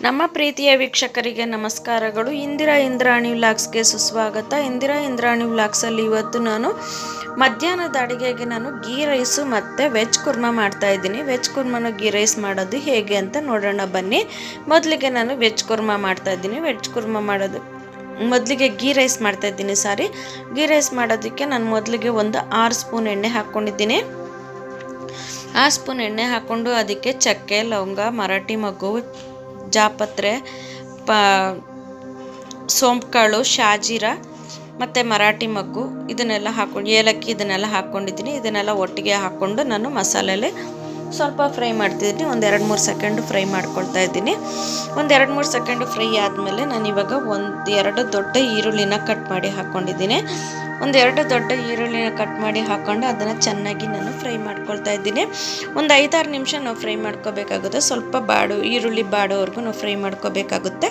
ನಮ್ಮ ಪ್ರೀತಿಯ ವೀಕ್ಷಕರಿಗೆ ನಮಸ್ಕಾರಗಳು. ಇಂದಿರಾ ಇಂದ್ರಾಣಿ ವ್ಲಾಗ್ಸ್ಗೆ ಸುಸ್ವಾಗತ. ಇಂದಿರಾ ಇಂದ್ರಾಣಿ ವ್ಲಾಗ್ಸಲ್ಲಿ ಇವತ್ತು ನಾನು ಮಧ್ಯಾಹ್ನದ ಅಡುಗೆಗೆ ನಾನು ಗೀ ರೈಸು ಮತ್ತು ವೆಜ್ ಕುರ್ಮಾ ಮಾಡ್ತಾ ಇದ್ದೀನಿ. ವೆಜ್ ಕುರ್ಮಾನು ಗೀ ರೈಸ್ ಮಾಡೋದು ಹೇಗೆ ಅಂತ ನೋಡೋಣ ಬನ್ನಿ. ಮೊದಲಿಗೆ ನಾನು ವೆಜ್ ಕುರ್ಮಾ ಮಾಡ್ತಾ ಇದ್ದೀನಿ. ವೆಜ್ ಕುರ್ಮಾ ಮಾಡೋದು ಮೊದಲಿಗೆ ಗೀ ರೈಸ್ ಮಾಡ್ತಾ ಇದ್ದೀನಿ. ಗೀ ರೈಸ್ ಮಾಡೋದಕ್ಕೆ ನಾನು ಮೊದಲಿಗೆ ಒಂದು 6 ಸ್ಪೂನ್ ಎಣ್ಣೆ ಹಾಕ್ಕೊಂಡಿದ್ದೀನಿ. 6 ಸ್ಪೂನ್ ಎಣ್ಣೆ ಹಾಕ್ಕೊಂಡು ಅದಕ್ಕೆ ಚಕ್ಕೆ, ಲವಂಗ, ಮರಾಠಿ ಮೊಗ್ಗು, ಜಾಪತ್ರೆ, ಸೋಂಪು ಕಾಳು, ಶಾಜೀರ ಮತ್ತು ಮರಾಠಿ ಮೊಗ್ಗು ಇದನ್ನೆಲ್ಲ ಹಾಕ್ಕೊಂಡು, ಏಲಕ್ಕಿ ಇದನ್ನೆಲ್ಲ ಹಾಕ್ಕೊಂಡಿದ್ದೀನಿ. ಇದನ್ನೆಲ್ಲ ಒಟ್ಟಿಗೆ ಹಾಕ್ಕೊಂಡು ನಾನು ಮಸಾಲೆಯಲ್ಲಿ ಸ್ವಲ್ಪ ಫ್ರೈ ಮಾಡ್ತಿದ್ದೀನಿ. ಒಂದು 2-3 ಸೆಕೆಂಡು ಫ್ರೈ ಮಾಡ್ಕೊಳ್ತಾ ಇದ್ದೀನಿ. ಒಂದು 2-3 ಸೆಕೆಂಡು ಫ್ರೈ ಆದಮೇಲೆ ನಾನು ಇವಾಗ 1-2 ದೊಡ್ಡ ಈರುಳ್ಳಿನ ಕಟ್ ಮಾಡಿ ಹಾಕ್ಕೊಂಡಿದ್ದೀನಿ. 1-2 ದೊಡ್ಡ ಈರುಳ್ಳಿನ ಕಟ್ ಮಾಡಿ ಹಾಕ್ಕೊಂಡು ಅದನ್ನು ಚೆನ್ನಾಗಿ ನಾನು ಫ್ರೈ ಮಾಡ್ಕೊಳ್ತಾ ಇದ್ದೀನಿ. ಒಂದು 5-6 ನಿಮಿಷ ನಾವು ಫ್ರೈ ಮಾಡ್ಕೋಬೇಕಾಗುತ್ತೆ. ಸ್ವಲ್ಪ ಈರುಳ್ಳಿ ಬಾಡೋವರೆಗೂ ನಾವು ಫ್ರೈ ಮಾಡ್ಕೋಬೇಕಾಗುತ್ತೆ.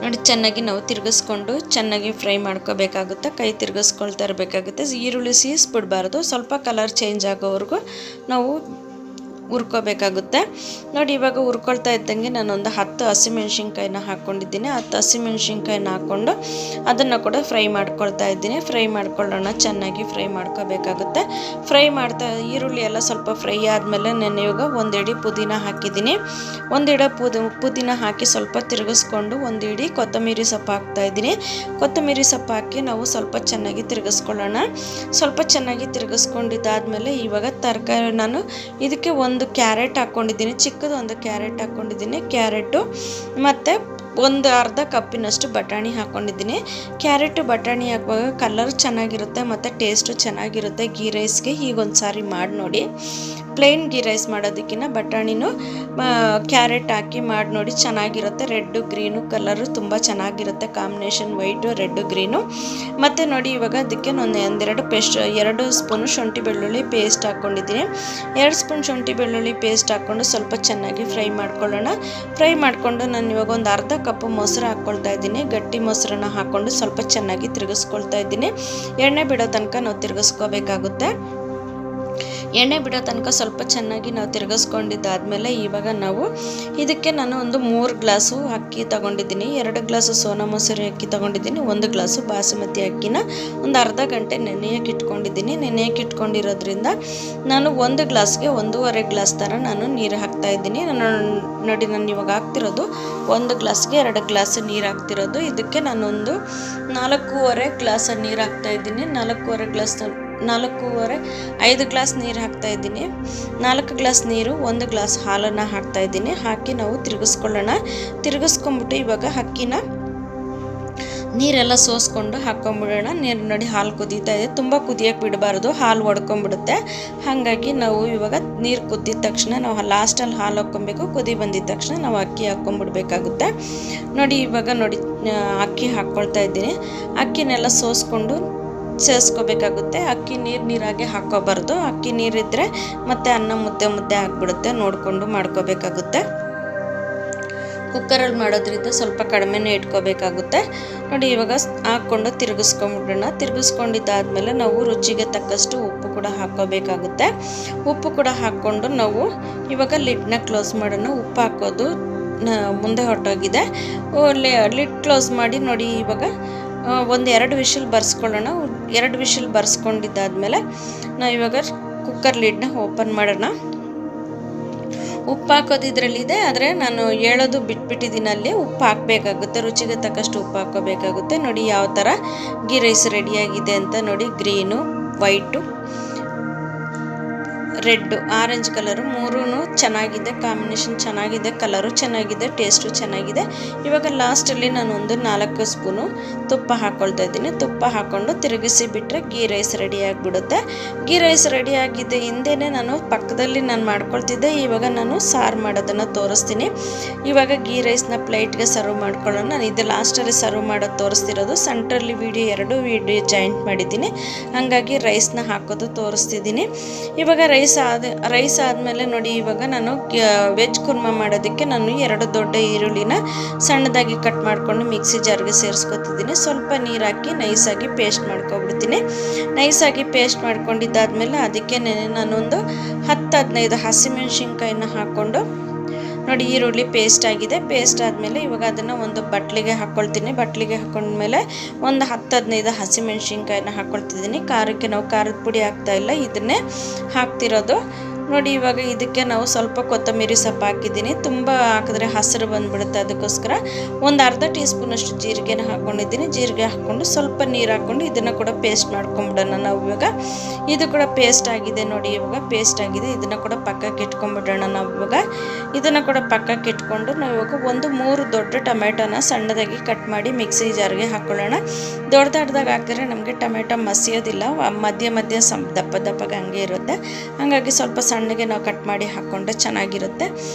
ನೋಡಿ, ಚೆನ್ನಾಗಿ ನಾವು ತಿರುಗಿಸ್ಕೊಂಡು ಚೆನ್ನಾಗಿ ಫ್ರೈ ಮಾಡ್ಕೋಬೇಕಾಗುತ್ತೆ. ಕೈ ತಿರುಗಿಸ್ಕೊಳ್ತಾ ಇರಬೇಕಾಗುತ್ತೆ. ಈರುಳ್ಳಿ ಸೀಸ್ಬಿಡ್ಬಾರ್ದು. ಸ್ವಲ್ಪ ಕಲರ್ ಚೇಂಜ್ ಆಗೋವರೆಗೂ ನಾವು ಹುರ್ಕೋಬೇಕಾಗುತ್ತೆ. ನೋಡಿ, ಇವಾಗ ಹುರ್ಕೊಳ್ತಾ ಇದ್ದಂಗೆ ನಾನೊಂದು 10 ಹಸಿಮೆಣ್ಸಿನ್ಕಾಯಿನ ಹಾಕ್ಕೊಂಡಿದ್ದೀನಿ. 10 ಹಸಿಮೆಣ್ಸಿನ್ಕಾಯಿನ ಹಾಕ್ಕೊಂಡು ಅದನ್ನು ಕೂಡ ಫ್ರೈ ಮಾಡ್ಕೊಳ್ತಾ ಇದ್ದೀನಿ. ಫ್ರೈ ಮಾಡ್ಕೊಳ್ಳೋಣ, ಚೆನ್ನಾಗಿ ಫ್ರೈ ಮಾಡ್ಕೋಬೇಕಾಗುತ್ತೆ. ಫ್ರೈ ಮಾಡ್ತಾ ಈರುಳ್ಳಿ ಎಲ್ಲ ಸ್ವಲ್ಪ ಫ್ರೈ ಆದಮೇಲೆ ನಾನು ಇವಾಗ 1 ಹಿಡಿ ಪುದೀನ ಹಾಕಿದ್ದೀನಿ. 1 ಹಿಡಿ ಪುದೀನ ಹಾಕಿ ಸ್ವಲ್ಪ ತಿರುಗಿಸ್ಕೊಂಡು 1 ಹಿಡಿ ಕೊತ್ತಂಬರಿ ಸೊಪ್ಪು ಹಾಕ್ತಾಯಿದ್ದೀನಿ. ಕೊತ್ತಂಬರಿ ಸೊಪ್ಪು ಹಾಕಿ ನಾವು ಸ್ವಲ್ಪ ಚೆನ್ನಾಗಿ ತಿರುಗಿಸ್ಕೊಳ್ಳೋಣ. ಸ್ವಲ್ಪ ಚೆನ್ನಾಗಿ ತಿರುಗಿಸ್ಕೊಂಡಿದ್ದಾದಮೇಲೆ ಇವಾಗ ತರಕಾರಿ ನಾನು ಇದಕ್ಕೆ ಒಂದು ಕ್ಯಾರೆಟ್ ಹಾಕ್ಕೊಂಡಿದ್ದೀನಿ. ಚಿಕ್ಕದು ಒಂದು ಕ್ಯಾರೆಟ್ ಹಾಕ್ಕೊಂಡಿದ್ದೀನಿ. ಕ್ಯಾರೆಟು ಮತ್ತು ಒಂದು ಅರ್ಧ ಕಪ್ಪಿನಷ್ಟು ಬಟಾಣಿ ಹಾಕ್ಕೊಂಡಿದ್ದೀನಿ. ಕ್ಯಾರೆಟು ಬಟಾಣಿ ಹಾಕುವಾಗ ಕಲರ್ ಚೆನ್ನಾಗಿರುತ್ತೆ ಮತ್ತು ಟೇಸ್ಟು ಚೆನ್ನಾಗಿರುತ್ತೆ ಗೀ ರೈಸ್ಗೆ. ಹೀಗೊಂದು ಸಾರಿ ಮಾಡಿ ನೋಡಿ. ಪ್ಲೇನ್ ಗೀ ರೈಸ್ ಮಾಡೋದಕ್ಕಿಂತ ಬಟಾಣಿನೂ ಕ್ಯಾರೆಟ್ ಹಾಕಿ ಮಾಡಿ ನೋಡಿ, ಚೆನ್ನಾಗಿರುತ್ತೆ. ರೆಡ್ಡು ಗ್ರೀನು ಕಲರು ತುಂಬ ಚೆನ್ನಾಗಿರುತ್ತೆ ಕಾಂಬಿನೇಷನ್, ವೈಟು ರೆಡ್ಡು ಗ್ರೀನು. ಮತ್ತು ನೋಡಿ, ಇವಾಗ ಅದಕ್ಕೆ ನಾನು 2 ಸ್ಪೂನು ಶುಂಠಿ ಬೆಳ್ಳುಳ್ಳಿ ಪೇಸ್ಟ್ ಹಾಕ್ಕೊಂಡಿದ್ದೀನಿ. 2 ಸ್ಪೂನ್ ಶುಂಠಿ ಬೆಳ್ಳುಳ್ಳಿ ಪೇಸ್ಟ್ ಹಾಕ್ಕೊಂಡು ಸ್ವಲ್ಪ ಚೆನ್ನಾಗಿ ಫ್ರೈ ಮಾಡ್ಕೊಳ್ಳೋಣ. ಫ್ರೈ ಮಾಡಿಕೊಂಡು ನಾನು ಇವಾಗ ಒಂದು ಅರ್ಧ ಕಪ್ಪು ಮೊಸರು ಹಾಕ್ಕೊಳ್ತಾ ಇದ್ದೀನಿ. ಗಟ್ಟಿ ಮೊಸರನ್ನ ಹಾಕ್ಕೊಂಡು ಸ್ವಲ್ಪ ಚೆನ್ನಾಗಿ ತಿರುಗಿಸ್ಕೊಳ್ತಾ ಇದ್ದೀನಿ. ಎಣ್ಣೆ ಬಿಡೋ ತನಕ ನಾವು ತಿರುಗಿಸ್ಕೋಬೇಕಾಗುತ್ತೆ. ಎಣ್ಣೆ ಬಿಡೋ ತನಕ ಸ್ವಲ್ಪ ಚೆನ್ನಾಗಿ ನಾವು ತಿರುಗಿಸ್ಕೊಂಡಿದ್ದಾದಮೇಲೆ ಇವಾಗ ನಾವು ಇದಕ್ಕೆ ನಾನು ಒಂದು 3 ಗ್ಲಾಸು ಅಕ್ಕಿ ತೊಗೊಂಡಿದ್ದೀನಿ. 2 ಗ್ಲಾಸು ಸೋನಾ ಮಸೂರಿ ಅಕ್ಕಿ ತೊಗೊಂಡಿದ್ದೀನಿ. 1 ಗ್ಲಾಸು ಬಾಸುಮತಿ ಅಕ್ಕಿನ ಒಂದು ಅರ್ಧ ಗಂಟೆ ನೆನೆಯಕ್ಕೆ ಇಟ್ಕೊಂಡಿದ್ದೀನಿ. ನೆನೆಯಕ್ಕೆ ಇಟ್ಕೊಂಡಿರೋದ್ರಿಂದ ನಾನು 1 ಗ್ಲಾಸ್ಗೆ 1.5 ಗ್ಲಾಸ್ ಥರ ನಾನು ನೀರು ಹಾಕ್ತಾಯಿದ್ದೀನಿ. ನೋಡಿ, ನಾನು ಇವಾಗ ಹಾಕ್ತಿರೋದು 1 ಗ್ಲಾಸ್ಗೆ 2 ಗ್ಲಾಸ್ ನೀರು ಹಾಕ್ತಿರೋದು. ಇದಕ್ಕೆ ನಾನೊಂದು 4.5 ಗ್ಲಾಸ್ ನೀರು ಹಾಕ್ತಾಯಿದ್ದೀನಿ. 5 ಗ್ಲಾಸ್ ನೀರು ಹಾಕ್ತಾಯಿದ್ದೀನಿ. 4 ಗ್ಲಾಸ್ ನೀರು, 1 ಗ್ಲಾಸ್ ಹಾಲನ್ನು ಹಾಕ್ತಾಯಿದ್ದೀನಿ. ಹಾಕಿ ನಾವು ತಿರುಗಿಸ್ಕೊಳ್ಳೋಣ. ತಿರುಗಿಸ್ಕೊಂಬಿಟ್ಟು ಇವಾಗ ಅಕ್ಕಿನ ನೀರೆಲ್ಲ ಸೋಸ್ಕೊಂಡು ಹಾಕ್ಕೊಂಬಿಡೋಣ. ನೀರು ನೋಡಿ, ಹಾಲು ಕುದೀತಾ ಇದೆ. ತುಂಬ ಕುದಿಯೋಕ್ಕೆ ಬಿಡಬಾರ್ದು, ಹಾಲು ಒಡ್ಕೊಂಬಿಡುತ್ತೆ. ಹಾಗಾಗಿ ನಾವು ಇವಾಗ ನೀರು ಕುದ್ದಿದ ತಕ್ಷಣ ನಾವು ಲಾಸ್ಟಲ್ಲಿ ಹಾಲು ಹಾಕ್ಕೊಬೇಕು. ಕುದಿ ಬಂದಿದ ತಕ್ಷಣ ನಾವು ಅಕ್ಕಿ ಹಾಕ್ಕೊಂಬಿಡ್ಬೇಕಾಗುತ್ತೆ. ನೋಡಿ, ಇವಾಗ ನೋಡಿ ಅಕ್ಕಿ ಹಾಕ್ಕೊಳ್ತಾ ಇದ್ದೀನಿ. ಅಕ್ಕಿನೆಲ್ಲ ಸೋಸ್ಕೊಂಡು ಸೇರಿಸ್ಕೋಬೇಕಾಗುತ್ತೆ. ಅಕ್ಕಿ ನೀರಾಗೆ ಹಾಕ್ಕೋಬಾರ್ದು. ಅಕ್ಕಿ ನೀರಿದ್ದರೆ ಮತ್ತು ಅನ್ನ ಮುದ್ದೆ ಆಗಿಬಿಡುತ್ತೆ. ನೋಡಿಕೊಂಡು ಮಾಡ್ಕೋಬೇಕಾಗುತ್ತೆ. ಕುಕ್ಕರಲ್ಲಿ ಮಾಡೋದ್ರಿಂದ ಸ್ವಲ್ಪ ಕಡಿಮೆನೇ ಇಟ್ಕೋಬೇಕಾಗುತ್ತೆ. ನೋಡಿ, ಇವಾಗ ಹಾಕ್ಕೊಂಡು ತಿರುಗಿಸ್ಕೊಂಬಿಡೋಣ. ತಿರುಗಿಸ್ಕೊಂಡಿದ್ದಾದಮೇಲೆ ನಾವು ರುಚಿಗೆ ತಕ್ಕಷ್ಟು ಉಪ್ಪು ಕೂಡ ಹಾಕ್ಕೋಬೇಕಾಗುತ್ತೆ. ಉಪ್ಪು ಕೂಡ ಹಾಕ್ಕೊಂಡು ನಾವು ಇವಾಗ ಲಿಡ್ನ ಕ್ಲೋಸ್ ಮಾಡೋಣ. ಉಪ್ಪು ಹಾಕೋದು ಮುಂದೆ ಹೊರಟೋಗಿದೆ. ಲಿಡ್ ಕ್ಲೋಸ್ ಮಾಡಿ ನೋಡಿ, ಇವಾಗ 1-2 ವಿಷಲ್ ಬರ್ಸ್ಕೊಳ್ಳೋಣ. 2 ವಿಷಲ್ ಬರ್ಸ್ಕೊಂಡಿದ್ದಾದಮೇಲೆ ನಾವು ಇವಾಗ ಕುಕ್ಕರ್ ಲಿಡ್ನ ಓಪನ್ ಮಾಡೋಣ. ಉಪ್ಪು ಹಾಕೋದು ಇದರಲ್ಲಿದೆ, ಆದರೆ ನಾನು ಹೇಳೋದು ಬಿಟ್ಬಿಟ್ಟಿದ್ದೀನಿ. ಅಲ್ಲಿ ಉಪ್ಪು ಹಾಕಬೇಕಾಗುತ್ತೆ. ರುಚಿಗೆ ತಕ್ಕಷ್ಟು ಉಪ್ಪು ಹಾಕ್ಕೋಬೇಕಾಗುತ್ತೆ. ನೋಡಿ ಯಾವ ಥರ ಗೀ ರೈಸ್ ರೆಡಿಯಾಗಿದೆ ಅಂತ ನೋಡಿ. Green, white, red, orange colour 3 ಚೆನ್ನಾಗಿದೆ. ಕಾಂಬಿನೇಷನ್ ಚೆನ್ನಾಗಿದೆ, ಕಲರು ಚೆನ್ನಾಗಿದೆ, ಟೇಸ್ಟು ಚೆನ್ನಾಗಿದೆ. ಇವಾಗ ಲಾಸ್ಟಲ್ಲಿ ನಾನು ಒಂದು 4 ಸ್ಪೂನು ತುಪ್ಪ ಹಾಕ್ಕೊಳ್ತಾ ಇದ್ದೀನಿ. ತುಪ್ಪ ಹಾಕ್ಕೊಂಡು ತಿರುಗಿಸಿ ಬಿಟ್ಟರೆ ಗೀ ರೈಸ್ ರೆಡಿ ಆಗಿಬಿಡುತ್ತೆ. ಗೀ ರೈಸ್ ರೆಡಿ ಆಗಿದೆ. ಹಿಂದೆಯೇ ನಾನು ಪಕ್ಕದಲ್ಲಿ ಮಾಡ್ಕೊಳ್ತಿದ್ದೆ. ಇವಾಗ ನಾನು ಸಾರು ಮಾಡೋದನ್ನು ತೋರಿಸ್ತೀನಿ. ಇವಾಗ ಗೀ ರೈಸ್ನ ಪ್ಲೇಟ್ಗೆ ಸರ್ವ್ ಮಾಡ್ಕೊಳ್ಳೋಣ. ನಾನು ಇದು ಲಾಸ್ಟಲ್ಲಿ ಸರ್ವ್ ಮಾಡೋದು ತೋರಿಸ್ತಿರೋದು. ಸೆಂಟ್ರಲ್ಲಿ ಎರಡು ವಿಡಿಯೋ ಜಾಯಿಂಟ್ ಮಾಡಿದ್ದೀನಿ. ಹಾಗಾಗಿ ರೈಸ್ನ ಹಾಕೋದು ತೋರಿಸ್ತಿದ್ದೀನಿ. ಇವಾಗ ರೈಸ್ ಆದಮೇಲೆ ನೋಡಿ, ಇವಾಗ ನಾನು ವೆಜ್ ಕುರ್ಮಾ ಮಾಡೋದಕ್ಕೆ ನಾನು 2 ದೊಡ್ಡ ಈರುಳ್ಳಿನ ಸಣ್ಣದಾಗಿ ಕಟ್ ಮಾಡಿಕೊಂಡು ಮಿಕ್ಸಿ ಜಾರ್ಗೆ ಸೇರಿಸ್ಕೊತಿದ್ದೀನಿ. ಸ್ವಲ್ಪ ನೀರು ಹಾಕಿ ನೈಸಾಗಿ ಪೇಸ್ಟ್ ಮಾಡ್ಕೊಬಿಡ್ತೀನಿ. ನೈಸಾಗಿ ಪೇಸ್ಟ್ ಮಾಡ್ಕೊಂಡಿದ್ದಾದಮೇಲೆ ಅದಕ್ಕೆ ನಾನೊಂದು 10-15 ಹಸಿಮೆಣ್ಸಿನ್ಕಾಯಿನ ಹಾಕ್ಕೊಂಡು ನೋಡಿ ಈರುಳ್ಳಿ ಪೇಸ್ಟ್ ಆಗಿದೆ. ಪೇಸ್ಟ್ ಆದಮೇಲೆ ಇವಾಗ ಅದನ್ನು ಒಂದು ಬಟ್ಲಿಗೆ ಹಾಕ್ಕೊಳ್ತೀನಿ. ಬಟ್ಲಿಗೆ ಹಾಕೊಂಡ್ಮೇಲೆ ಒಂದು 10-15 ಹಸಿಮೆಣ್ಸಿನ್ಕಾಯಿನ ಹಾಕ್ಕೊಳ್ತಿದ್ದೀನಿ. ಖಾರಕ್ಕೆ ನಾವು ಖಾರದ ಪುಡಿ ಹಾಕ್ತಾ ಇಲ್ಲ, ಇದನ್ನೇ ಹಾಕ್ತಿರೋದು. ನೋಡಿ ಇವಾಗ ಇದಕ್ಕೆ ನಾವು ಸ್ವಲ್ಪ ಕೊತ್ತಂಬರಿ ಸೊಪ್ಪು ಹಾಕಿದ್ದೀನಿ. ತುಂಬ ಹಾಕಿದ್ರೆ ಹಸಿರು ಬಂದುಬಿಡುತ್ತೆ, ಅದಕ್ಕೋಸ್ಕರ ಒಂದು ಅರ್ಧ ಟೀ ಸ್ಪೂನಷ್ಟು ಜೀರಿಗೆನ ಹಾಕ್ಕೊಂಡಿದ್ದೀನಿ. ಜೀರಿಗೆ ಹಾಕ್ಕೊಂಡು ಸ್ವಲ್ಪ ನೀರು ಹಾಕ್ಕೊಂಡು ಇದನ್ನು ಕೂಡ ಪೇಸ್ಟ್ ಮಾಡ್ಕೊಂಬಿಡೋಣ ನಾವು ಇವಾಗ. ಇದು ಕೂಡ ಪೇಸ್ಟ್ ಆಗಿದೆ ನೋಡಿ, ಇವಾಗ ಪೇಸ್ಟ್ ಆಗಿದೆ. ಇದನ್ನು ಕೂಡ ಪಕ್ಕಕ್ಕೆ ಇಟ್ಕೊಂಡ್ಬಿಡೋಣ ನಾವು ಇವಾಗ. ಇದನ್ನು ಕೂಡ ಪಕ್ಕಕ್ಕೆ ಇಟ್ಕೊಂಡು ನಾವು ಇವಾಗ ಒಂದು 3 ದೊಡ್ಡ ಟೊಮೆಟೊನ ಸಣ್ಣದಾಗಿ ಕಟ್ ಮಾಡಿ ಮಿಕ್ಸಿ ಜಾರ್ಗೆ ಹಾಕ್ಕೊಳ್ಳೋಣ. ದೊಡ್ಡದಾಗಿ ಹಾಕಿದ್ರೆ ನಮಗೆ ಟೊಮೆಟೊ ಮಸಿಯೋದಿಲ್ಲ, ಮಧ್ಯ ದಪ್ಪ ದಪ್ಪಗೆ ಹಂಗೆ ಇರುತ್ತೆ. ಹಾಗಾಗಿ ಸ್ವಲ್ಪ ಸಣ್ಣಗೆ ನಾವು ಕಟ್ ಮಾಡಿ ಹಾಕ್ಕೊಂಡ್ರೆ ಚೆನ್ನಾಗಿರುತ್ತೆ.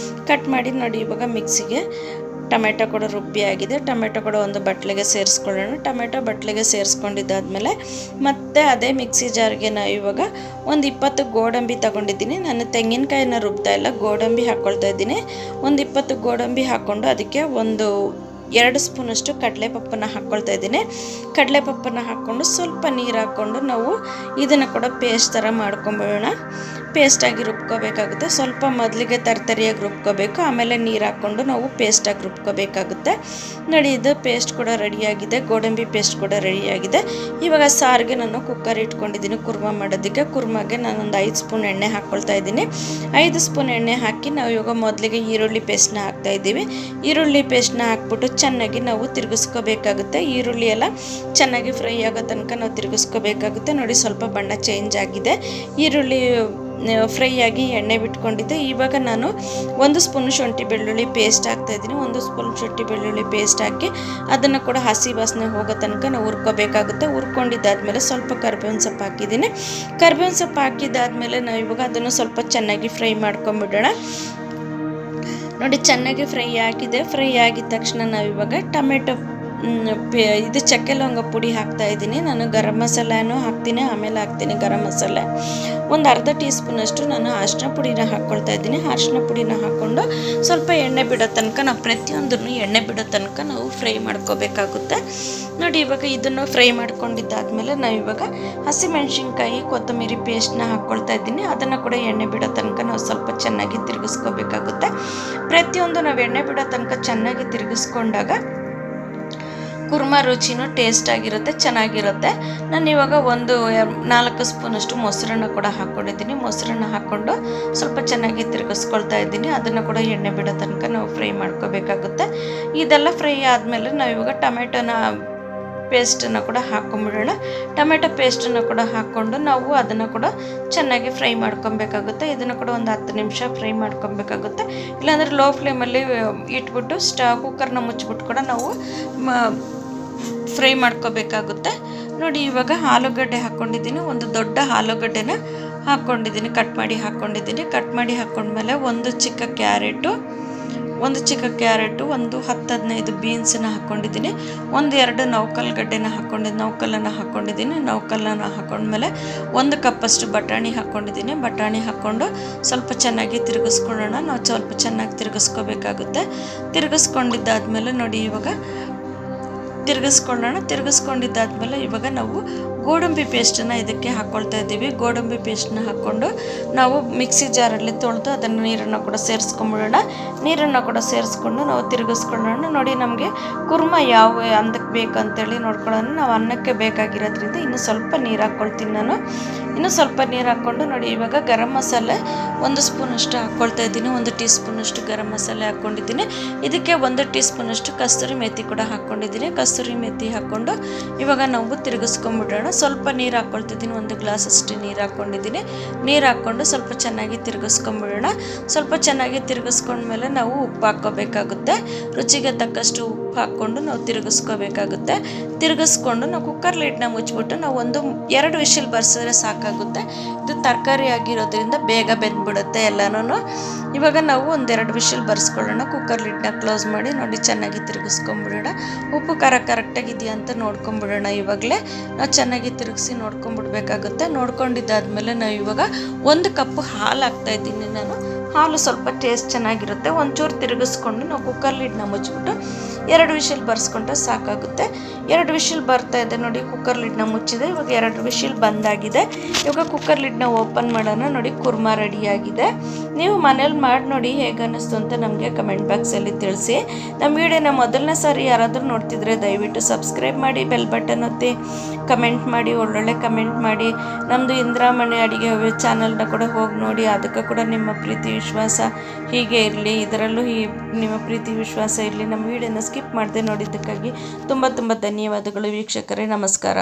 ಕಟ್ ಮಾಡಿ ನೋಡಿ ಇವಾಗ ಮಿಕ್ಸಿಗೆ ಟೊಮೆಟೊ ಕೂಡ ರುಬ್ಬಿ ಆಗಿದೆ. ಟೊಮೆಟೊ ಕೂಡ ಒಂದು ಬಟ್ಲಿಗೆ ಸೇರಿಸ್ಕೊಳ್ಳೋಣ. ಟೊಮೆಟೊ ಬಟ್ಲಿಗೆ ಸೇರಿಸ್ಕೊಂಡಿದ್ದಾದಮೇಲೆ ಮತ್ತೆ ಅದೇ ಮಿಕ್ಸಿ ಜಾರ್ಗೆ ನಾವು ಇವಾಗ ಒಂದು 20 ಗೋಡಂಬಿ ತೊಗೊಂಡಿದ್ದೀನಿ. ನಾನು ತೆಂಗಿನಕಾಯಿನ ರುಬ್ತಾ ಇಲ್ಲ, ಗೋಡಂಬಿ ಹಾಕ್ಕೊಳ್ತಾ ಇದ್ದೀನಿ. ಒಂದು 20 ಗೋಡಂಬಿ ಹಾಕ್ಕೊಂಡು ಅದಕ್ಕೆ ಒಂದು 2 ಸ್ಪೂನಷ್ಟು ಕಡಲೆಪಪ್ಪನ್ನು ಹಾಕ್ಕೊಳ್ತಾ ಇದ್ದೀನಿ. ಕಡಲೆಪಪ್ಪನ್ನು ಹಾಕ್ಕೊಂಡು ಸ್ವಲ್ಪ ನೀರು ಹಾಕ್ಕೊಂಡು ನಾವು ಇದನ್ನು ಕೂಡ ಪೇಸ್ಟ್ ಥರ ಮಾಡ್ಕೊಂಬಿಡೋಣ. ಪೇಸ್ಟಾಗಿ ರುಬ್ಕೋಬೇಕಾಗುತ್ತೆ. ಸ್ವಲ್ಪ ಮೊದಲಿಗೆ ತರಿಯಾಗಿ ರುಬ್ಕೋಬೇಕು, ಆಮೇಲೆ ನೀರು ಹಾಕ್ಕೊಂಡು ನಾವು ಪೇಸ್ಟಾಗಿ ರುಬ್ಕೋಬೇಕಾಗುತ್ತೆ. ನೋಡಿ ಇದು ಪೇಸ್ಟ್ ಕೂಡ ರೆಡಿಯಾಗಿದೆ, ಗೋಡಂಬಿ ಪೇಸ್ಟ್ ಕೂಡ ರೆಡಿಯಾಗಿದೆ. ಇವಾಗ ಸಾರಿಗೆ ನಾನು ಕುಕ್ಕರ್ ಇಟ್ಕೊಂಡಿದ್ದೀನಿ ಕುರ್ಮಾ ಮಾಡೋದಕ್ಕೆ. ಕುರ್ಮಾಗೆ ನಾನೊಂದು 5 ಸ್ಪೂನ್ ಎಣ್ಣೆ ಹಾಕ್ಕೊಳ್ತಾ ಇದ್ದೀನಿ. 5 ಸ್ಪೂನ್ ಎಣ್ಣೆ ಹಾಕಿ ನಾವು ಇವಾಗ ಮೊದಲಿಗೆ ಈರುಳ್ಳಿ ಪೇಸ್ಟ್ನ ಹಾಕ್ತಾ ಇದ್ದೀವಿ. ಈರುಳ್ಳಿ ಪೇಸ್ಟ್ನ ಹಾಕ್ಬಿಟ್ಟು ಚೆನ್ನಾಗಿ ನಾವು ತಿರುಗಿಸ್ಕೋಬೇಕಾಗುತ್ತೆ. ಈರುಳ್ಳಿ ಎಲ್ಲ ಚೆನ್ನಾಗಿ ಫ್ರೈ ಆಗೋ ತನಕ ನಾವು ತಿರುಗಿಸ್ಕೋಬೇಕಾಗುತ್ತೆ. ನೋಡಿ ಸ್ವಲ್ಪ ಬಣ್ಣ ಚೇಂಜ್ ಆಗಿದೆ, ಈರುಳ್ಳಿ ಫ್ರೈ ಆಗಿ ಎಣ್ಣೆ ಬಿಟ್ಕೊಂಡಿದ್ದೆ. ಇವಾಗ ನಾನು 1 ಸ್ಪೂನ್ ಶುಂಠಿ ಬೆಳ್ಳುಳ್ಳಿ ಪೇಸ್ಟ್ ಹಾಕ್ತಾಯಿದ್ದೀನಿ. 1 ಸ್ಪೂನ್ ಶುಂಠಿ ಬೆಳ್ಳುಳ್ಳಿ ಪೇಸ್ಟ್ ಹಾಕಿ ಅದನ್ನು ಕೂಡ ಹಸಿ ವಾಸನೆ ಹೋಗೋ ತನಕ ನಾವು ಹುರ್ಕೋಬೇಕಾಗುತ್ತೆ. ಹುರ್ಕೊಂಡಿದ್ದಾದಮೇಲೆ ಸ್ವಲ್ಪ ಕರಿಬೇವಿನ ಸೊಪ್ಪು ಹಾಕಿದ್ದೀನಿ. ಕರಿಬೇವಿನ ಸೊಪ್ಪು ಹಾಕಿದ್ದಾದಮೇಲೆ ನಾವು ಇವಾಗ ಅದನ್ನು ಸ್ವಲ್ಪ ಚೆನ್ನಾಗಿ ಫ್ರೈ ಮಾಡ್ಕೊಂಬಿಡೋಣ. ನೋಡಿ ಚೆನ್ನಾಗಿ ಫ್ರೈ ಆಗಿದೆ. ಫ್ರೈ ಆಗಿದ ತಕ್ಷಣ ನಾವು ಇವಾಗ ಟೊಮೆಟೊ ಇದು ಚಕ್ಕೆ ಲವಂಗ ಪುಡಿ ಹಾಕ್ತಾ ಇದ್ದೀನಿ. ನಾನು ಗರಂ ಮಸಾಲೆನೂ ಹಾಕ್ತೀನಿ, ಆಮೇಲೆ ಹಾಕ್ತೀನಿ ಗರಂ ಮಸಾಲೆ. ಒಂದು ಅರ್ಧ ಟೀ ಸ್ಪೂನಷ್ಟು ನಾನು ಅರಿಶಿನ ಪುಡಿನ ಹಾಕ್ಕೊಳ್ತಾ ಇದ್ದೀನಿ. ಅರಿಶಿನ ಪುಡಿನ ಹಾಕ್ಕೊಂಡು ಸ್ವಲ್ಪ ಎಣ್ಣೆ ಬಿಡೋ ತನಕ ನಾವು ಪ್ರತಿಯೊಂದನ್ನು ಎಣ್ಣೆ ಬಿಡೋ ತನಕ ನಾವು ಫ್ರೈ ಮಾಡ್ಕೋಬೇಕಾಗುತ್ತೆ. ನೋಡಿ ಇವಾಗ ಇದನ್ನು ಫ್ರೈ ಮಾಡ್ಕೊಂಡಿದ್ದಾದಮೇಲೆ ನಾವು ಇವಾಗ ಹಸಿಮೆಣ್ಸಿನ್ಕಾಯಿ ಕೊತ್ತಂಬರಿ ಪೇಸ್ಟ್ನ ಹಾಕ್ಕೊಳ್ತಾ ಇದ್ದೀನಿ. ಅದನ್ನು ಕೂಡ ಎಣ್ಣೆ ಬಿಡೋ ತನಕ ನಾವು ಸ್ವಲ್ಪ ಚೆನ್ನಾಗಿ ತಿರುಗಿಸ್ಕೋಬೇಕಾಗುತ್ತೆ. ಪ್ರತಿಯೊಂದು ನಾವು ಎಣ್ಣೆ ಬಿಡೋ ತನಕ ಚೆನ್ನಾಗಿ ತಿರುಗಿಸ್ಕೊಂಡಾಗ ಕುರ್ಮಾ ರುಚಿನೂ ಟೇಸ್ಟ್ ಆಗಿರುತ್ತೆ, ಚೆನ್ನಾಗಿರುತ್ತೆ. ನಾನು ಇವಾಗ ಒಂದು 4 ಸ್ಪೂನಷ್ಟು ಮೊಸರನ್ನ ಕೂಡ ಹಾಕ್ಕೊಂಡಿದ್ದೀನಿ. ಮೊಸರನ್ನ ಹಾಕ್ಕೊಂಡು ಸ್ವಲ್ಪ ಚೆನ್ನಾಗಿ ತಿರುಗಿಸ್ಕೊಳ್ತಾ ಇದ್ದೀನಿ. ಅದನ್ನು ಕೂಡ ಎಣ್ಣೆ ಬಿಡೋ ತನಕ ನಾವು ಫ್ರೈ ಮಾಡ್ಕೋಬೇಕಾಗುತ್ತೆ. ಇದೆಲ್ಲ ಫ್ರೈ ಆದಮೇಲೆ ನಾವು ಇವಾಗ ಟೊಮೆಟೊನ ಪೇಸ್ಟನ್ನು ಕೂಡ ಹಾಕ್ಕೊಂಬಿಡೋಣ. ಟೊಮೆಟೊ ಪೇಸ್ಟನ್ನು ಕೂಡ ಹಾಕ್ಕೊಂಡು ನಾವು ಅದನ್ನು ಕೂಡ ಚೆನ್ನಾಗಿ ಫ್ರೈ ಮಾಡ್ಕೊಬೇಕಾಗುತ್ತೆ. ಇದನ್ನು ಕೂಡ ಒಂದು 10 ನಿಮಿಷ ಫ್ರೈ ಮಾಡ್ಕೊಬೇಕಾಗುತ್ತೆ. ಇಲ್ಲಾಂದರೆ ಲೋ ಫ್ಲೇಮಲ್ಲಿ ಇಟ್ಬಿಟ್ಟು ಕುಕ್ಕರ್ನ ಮುಚ್ಚಿಬಿಟ್ಟು ಕೂಡ ನಾವು ಫ್ರೈ ಮಾಡ್ಕೋಬೇಕಾಗುತ್ತೆ. ನೋಡಿ ಇವಾಗ ಆಲೂಗಡ್ಡೆ ಹಾಕ್ಕೊಂಡಿದ್ದೀನಿ. ಒಂದು ದೊಡ್ಡ ಆಲೂಗಡ್ಡೆನ ಹಾಕ್ಕೊಂಡಿದ್ದೀನಿ, ಕಟ್ ಮಾಡಿ ಹಾಕ್ಕೊಂಡ್ಮೇಲೆ ಒಂದು ಚಿಕ್ಕ ಕ್ಯಾರೆಟು, ಒಂದು 10-15 ಬೀನ್ಸನ್ನ ಹಾಕ್ಕೊಂಡಿದ್ದೀನಿ. 1-2 ನೌಕಲ್ಗಡ್ಡೆನ ಹಾಕ್ಕೊಂಡಿದ್ದೀನಿ. ನೌಕಲನ್ನು ಹಾಕ್ಕೊಂಡ್ಮೇಲೆ 1 ಕಪ್ಪಷ್ಟು ಬಟಾಣಿ ಹಾಕ್ಕೊಂಡಿದ್ದೀನಿ. ಬಟಾಣಿ ಹಾಕ್ಕೊಂಡು ಸ್ವಲ್ಪ ಚೆನ್ನಾಗಿ ತಿರುಗಿಸ್ಕೊಳ್ಳೋಣ. ನಾವು ಸ್ವಲ್ಪ ಚೆನ್ನಾಗಿ ತಿರುಗಿಸ್ಕೋಬೇಕಾಗುತ್ತೆ. ತಿರುಗಿಸ್ಕೊಂಡಿದ್ದಾದ್ಮೇಲೆ ನೋಡಿ ಇವಾಗ ತಿರುಗಿಸ್ಕೊಂಡಿದ್ದಾದ್ಮೇಲೆ ಇವಾಗ ನಾವು ಗೋಡಂಬಿ ಪೇಸ್ಟನ್ನು ಇದಕ್ಕೆ ಹಾಕ್ಕೊಳ್ತಾ ಇದ್ದೀವಿ. ಗೋಡಂಬಿ ಪೇಸ್ಟನ್ನ ಹಾಕ್ಕೊಂಡು ನಾವು ಮಿಕ್ಸಿ ಜಾರಲ್ಲಿ ತೊಳೆದು ಅದನ್ನು ನೀರನ್ನು ಕೂಡ ಸೇರಿಸ್ಕೊಂಬಿಡೋಣ. ನೀರನ್ನು ಕೂಡ ಸೇರಿಸ್ಕೊಂಡು ನಾವು ತಿರುಗಿಸ್ಕೊಳ್ಳೋಣ. ನೋಡಿ ನಮಗೆ ಕುರ್ಮ ಯಾವ ಅನ್ನಕ್ಕೆ ಬೇಕಂತೇಳಿ ನೋಡ್ಕೊಳ್ಳೋಣ. ನಾವು ಅನ್ನಕ್ಕೆ ಬೇಕಾಗಿರೋದ್ರಿಂದ ಇನ್ನೂ ಸ್ವಲ್ಪ ನೀರು ಹಾಕ್ಕೊಳ್ತೀನಿ ನಾನು. ಇನ್ನೂ ಸ್ವಲ್ಪ ನೀರು ಹಾಕ್ಕೊಂಡು ನೋಡಿ ಇವಾಗ ಗರಂ ಮಸಾಲೆ 1 ಸ್ಪೂನಷ್ಟು ಹಾಕ್ಕೊಳ್ತಾ ಇದ್ದೀನಿ. 1 ಟೀ ಸ್ಪೂನಷ್ಟು ಗರಂ ಮಸಾಲೆ ಹಾಕ್ಕೊಂಡಿದ್ದೀನಿ. ಇದಕ್ಕೆ 1 ಟೀ ಸ್ಪೂನಷ್ಟು ಕಸ್ತೂರಿ ಮೆಥಿ ಕೂಡ ಹಾಕ್ಕೊಂಡಿದ್ದೀನಿ. ಕಸ್ತೂರಿ ಮೆಥಿ ಹಾಕ್ಕೊಂಡು ಇವಾಗ ನಾವು ತಿರುಗಿಸ್ಕೊಂಬಿಡೋಣ. ಸ್ವಲ್ಪ ನೀರು ಹಾಕ್ಕೊಳ್ತಿದ್ದೀನಿ, 1 ಗ್ಲಾಸ್ ಅಷ್ಟು ನೀರು ಹಾಕ್ಕೊಂಡಿದ್ದೀನಿ. ನೀರು ಹಾಕ್ಕೊಂಡು ಸ್ವಲ್ಪ ಚೆನ್ನಾಗಿ ತಿರುಗಿಸ್ಕೊಂಬಿಡೋಣ. ಸ್ವಲ್ಪ ಚೆನ್ನಾಗಿ ತಿರುಗಿಸ್ಕೊಂಡ್ಮೇಲೆ ನಾವು ಉಪ್ಪು ಹಾಕ್ಕೋಬೇಕಾಗುತ್ತೆ. ರುಚಿಗೆ ತಕ್ಕಷ್ಟು ಉಪ್ಪು ಹಾಕ್ಕೊಂಡು ನಾವು ತಿರುಗಿಸ್ಕೋಬೇಕಾಗುತ್ತೆ. ತಿರುಗಿಸ್ಕೊಂಡು ನಾವು ಕುಕ್ಕರ್ ಲಿಡ್ನ ಮುಚ್ಚಿಬಿಟ್ಟು ನಾವು 1-2 ವಿಷಲ್ ಬರ್ಸಿದ್ರೆ ಸಾಕಾಗುತ್ತೆ. ಇದು ತರಕಾರಿ ಆಗಿರೋದ್ರಿಂದ ಬೇಗ ಬೆಂದ್ಬಿಡುತ್ತೆ ಎಲ್ಲನೂ. ಇವಾಗ ನಾವು 1-2 ವಿಷಲ್ ಬರ್ಸ್ಕೊಳ್ಳೋಣ. ಕುಕ್ಕರ್ ಲಿಡ್ನ ಕ್ಲೋಸ್ ಮಾಡಿ ನೋಡಿ ಚೆನ್ನಾಗಿ ತಿರುಗಿಸ್ಕೊಂಬಿಡೋಣ. ಉಪ್ಪು ಖಾರ ಕರೆಕ್ಟಾಗಿದೆಯಾ ಅಂತ ನೋಡ್ಕೊಂಬಿಡೋಣ. ಇವಾಗಲೇ ನಾವು ಚೆನ್ನಾಗಿ ತಿರುಗಿಸಿ ನೋಡ್ಕೊಂಬಿಡ್ಬೇಕಾಗುತ್ತೆ. ನೋಡ್ಕೊಂಡಿದ್ದಾದ್ಮೇಲೆ ನಾವು ಇವಾಗ 1 ಕಪ್ ಹಾಲು ಹಾಕ್ತಾಯಿದ್ದೀನಿ ನಾನು. ಹಾಲು ಸ್ವಲ್ಪ ಟೇಸ್ಟ್ ಚೆನ್ನಾಗಿರುತ್ತೆ. ಒಂಚೂರು ತಿರುಗಿಸ್ಕೊಂಡು ನಾವು ಕುಕ್ಕರ್ ಲಿಡ್ನ ಮುಚ್ಚಿಬಿಟ್ಟು 2 ವಿಷಿಲ್ ಬರ್ಸ್ಕೊಂಡ್ರೆ ಸಾಕಾಗುತ್ತೆ. 2 ವಿಷಿಲ್ ಬರ್ತಾ ಇದೆ ನೋಡಿ. ಕುಕ್ಕರ್ ಲಿಡ್ನ ಮುಚ್ಚಿದೆ. ಇವಾಗ 2 ವಿಷಿಲ್ ಬಂದಾಗಿದೆ. ಇವಾಗ ಕುಕ್ಕರ್ ಲಿಡ್ನ ಓಪನ್ ಮಾಡೋಣ. ನೋಡಿ ಕುರ್ಮಾ ರೆಡಿಯಾಗಿದೆ. ನೀವು ಮನೇಲಿ ಮಾಡಿ ನೋಡಿ ಹೇಗೆ ಅನ್ನಿಸ್ತು ಅಂತ ನಮಗೆ ಕಮೆಂಟ್ ಬಾಕ್ಸಲ್ಲಿ ತಿಳಿಸಿ. ನಮ್ಮ ವಿಡಿಯೋನ ಮೊದಲನೇ ಸಾರಿ ಯಾರಾದರೂ ನೋಡ್ತಿದ್ರೆ ದಯವಿಟ್ಟು ಸಬ್ಸ್ಕ್ರೈಬ್ ಮಾಡಿ, ಬೆಲ್ ಬಟನ್ ಒತ್ತಿ, ಕಮೆಂಟ್ ಮಾಡಿ, ಒಳ್ಳೊಳ್ಳೆ ಕಮೆಂಟ್ ಮಾಡಿ. ನಮ್ಮದು ಇಂದ್ರಾಮಣಿ ಅಡುಗೆ ಚಾನಲ್ನ ಕೂಡ ಹೋಗಿ ನೋಡಿ. ಅದಕ್ಕೆ ಕೂಡ ನಿಮ್ಮ ಪ್ರೀತಿ ವಿಶ್ವಾಸ ಹೀಗೆ ಇರಲಿ, ಇದರಲ್ಲೂ ನಿಮ್ಮ ಪ್ರೀತಿ ವಿಶ್ವಾಸ ಇರಲಿ. ನಮ್ಮ ವಿಡಿಯೋನ ಸ್ಕಿಪ್ ಮಾಡದೆ ನೋಡಿದ್ದಕ್ಕಾಗಿ ತುಂಬ ಧನ್ಯವಾದಗಳು ವೀಕ್ಷಕರೇ. ನಮಸ್ಕಾರ.